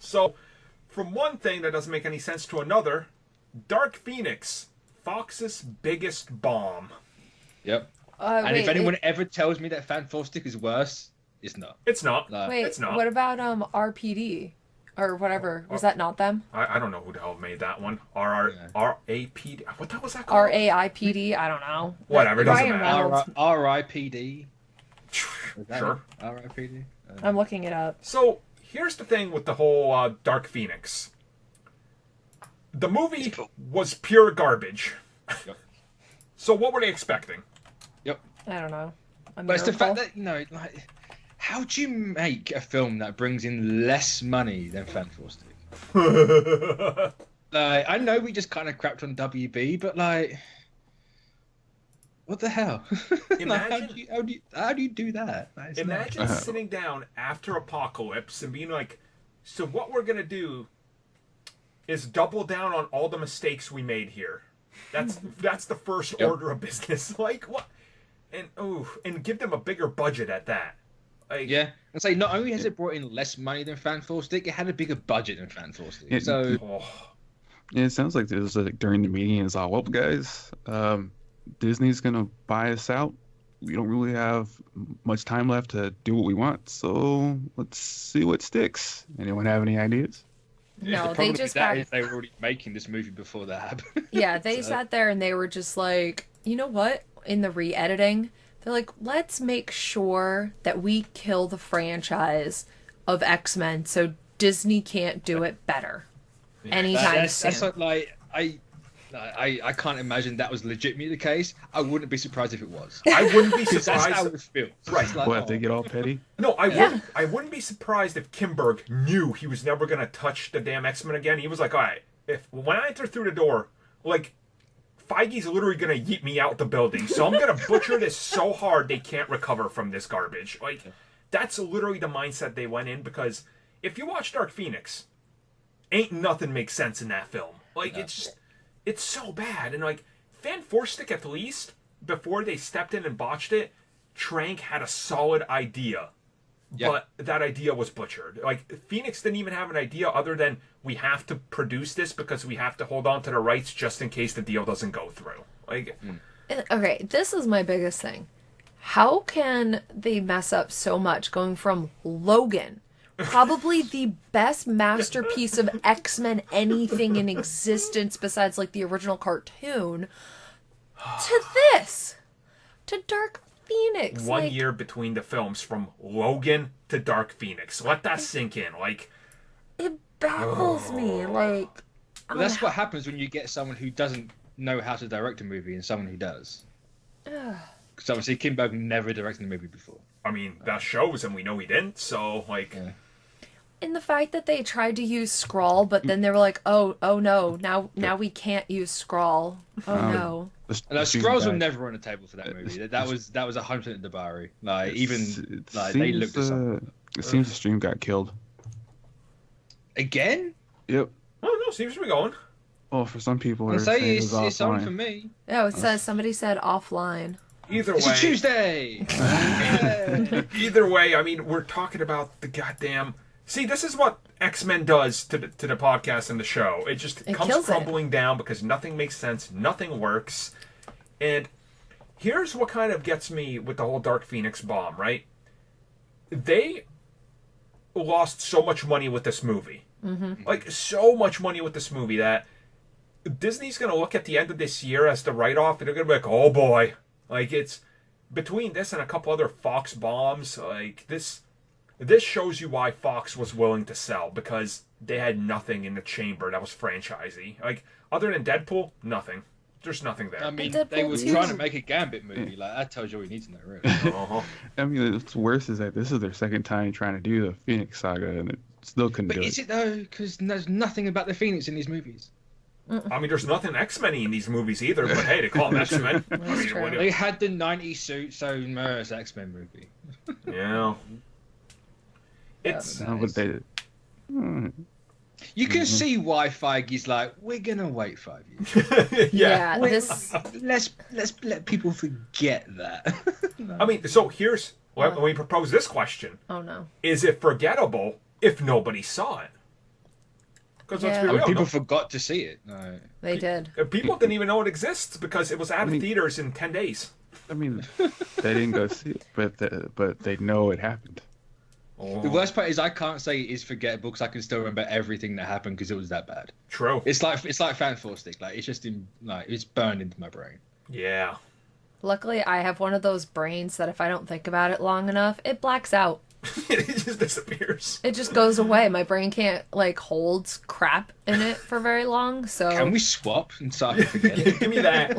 So, from one thing that doesn't make any sense to another, Dark Phoenix, Fox's biggest bomb. Yep. And wait, if anyone ever tells me that Fantastic is worse, it's not. It's not. wait, It's not. what about RPD or whatever? Was that not them? I don't know who the hell made that one. R-A-P-D. What the hell was that called? RAIPD? I don't know. Whatever, it doesn't Ryan matter. Reynolds. R.I.P.D. Sure. R.I.P.D. I'm looking it up. So, here's the thing with the whole Dark Phoenix. The movie was pure garbage. Yep. So what were they expecting? Yep. I don't know. But it's the fact that, like, how do you make a film that brings in less money than Fantastic? Like, I know we just kind of crapped on WB, but like, what the hell? Imagine, like, how do you do that? imagine sitting down after Apocalypse and being like, so what we're gonna do is double down on all the mistakes we made here. That's the first order of business. Like what? And give them a bigger budget at that. Like, yeah, and say not only has it brought in less money than Fantastic, it had a bigger budget than Fantastic. Yeah, it sounds like this was like during the meeting. It's all, well, guys, Disney's gonna buy us out. We don't really have much time left to do what we want, so let's see what sticks. Anyone have any ideas? No, they just got... they were already making this movie before that happened. Yeah, they sat there and they were just like, you know what? In the re-editing, they're like, let's make sure that we kill the franchise of X-Men so Disney can't do it better anytime soon. That's like I can't imagine that was legitimately the case. I wouldn't be surprised if it was. I wouldn't be surprised. That's how it feels. Right. Like, What, they get all petty? No, I wouldn't be surprised if Kimberg knew he was never gonna touch the damn X-Men again. He was like, all right, when I enter through the door, like, Feige's literally gonna yeet me out the building, so I'm gonna butcher this so hard they can't recover from this garbage. Like, that's literally the mindset they went in, because if you watch Dark Phoenix, ain't nothing makes sense in that film. Like, it's so bad. And like, Fantastic, at least, before they stepped in and botched it, Trank had a solid idea. Yep. But that idea was butchered. Like, Phoenix didn't even have an idea other than, we have to produce this because we have to hold on to the rights just in case the deal doesn't go through. Like, Okay, this is my biggest thing. How can they mess up so much going from Logan, probably the best masterpiece of X-Men anything in existence besides like the original cartoon, to this, to Dark Phoenix? One year between the films from Logan to Dark Phoenix. Let that sink in. Like, it baffles me. Like, well, that's what happens when you get someone who doesn't know how to direct a movie and someone who does. Because obviously Kim Berg never directed a movie before. I mean, that shows, and we know he didn't. So like. Yeah. And the fact that they tried to use Skrull, but then they were like, "Oh no! Now we can't use Skrull. Oh no!" No, Skrulls were never on the table for that movie. That was 100% Dabari. Like they looked at something. It seems the stream got killed again. Yep. Oh no, seems to be going. Oh, for some people, I'll say it's on for me. Oh, it says somebody said offline. Either way, it's a Tuesday. Either way, I mean, we're talking about the goddamn. See, this is what X-Men does to the podcast and the show. It just comes crumbling down because nothing makes sense, nothing works. And here's what kind of gets me with the whole Dark Phoenix bomb, right? They lost so much money with this movie. Mm-hmm. Like, so much money with this movie that Disney's going to look at the end of this year as the write-off, and they're going to be like, oh boy. Like, it's between this and a couple other Fox bombs, like, this shows you why Fox was willing to sell, because they had nothing in the chamber that was franchisey. Like, other than Deadpool, nothing. There's nothing there. I mean, they were trying to make a Gambit movie. Like, that tells you all you need to know, really. I mean, what's worse is that this is their second time trying to do the Phoenix saga, and it still couldn't do it. But is it, though? Because there's nothing about the Phoenix in these movies. I mean, there's nothing X-Men in these movies either, but hey, they call them X-Men. They had the 90s suit, so it's an X-Men movie. Yeah. It's you can see why Feige's like, we're gonna wait 5 years. Yeah. Let's let people forget that. No. I mean, so here's when we propose this question. Oh no. Is it forgettable if nobody saw it? Because let's be real, people forgot to see it. No. They did. People didn't even know it exists because it was out of theaters in 10 days. I mean, they didn't go see it, but they know it happened. Oh. The worst part is I can't say it is forgettable because I can still remember everything that happened because it was that bad. True. It's like Fantastic. Like it's just it's burned into my brain. Yeah. Luckily, I have one of those brains that if I don't think about it long enough, it blacks out. It just disappears. It just goes away. My brain can't hold crap in it for very long. So can we swap and start forgetting? Give me that.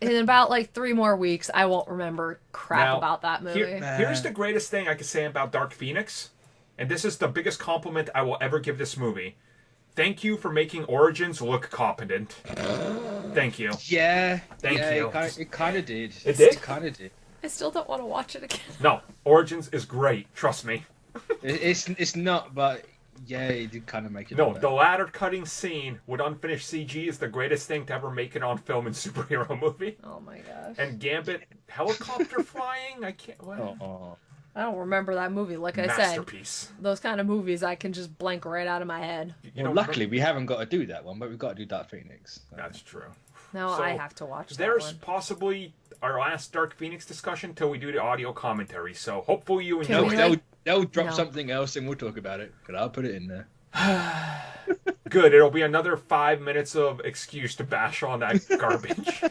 In about 3 more weeks, I won't remember crap about that movie. Here's the greatest thing I can say about Dark Phoenix, and this is the biggest compliment I will ever give this movie. Thank you for making Origins look competent. Thank you. Yeah. Thank you. It kind of did. It did? It kind of did. I still don't want to watch it again. No, Origins is great. Trust me. It's not, but yeah, it did kind of make it. No, the ladder cutting scene with unfinished CG is the greatest thing to ever make it on film in superhero movie. Oh my gosh. And Gambit helicopter flying? I can't. What? I don't remember that movie. Like I said, masterpiece. Those kind of movies I can just blank right out of my head. Luckily, we haven't got to do that one, but we've got to do Dark Phoenix. That's true. No, I have to watch that There's one. Possibly our last Dark Phoenix discussion till we do the audio commentary. So hopefully you enjoy. They'll drop something else and we'll talk about it. But I'll put it in there. Good. It'll be another 5 minutes of excuse to bash on that garbage.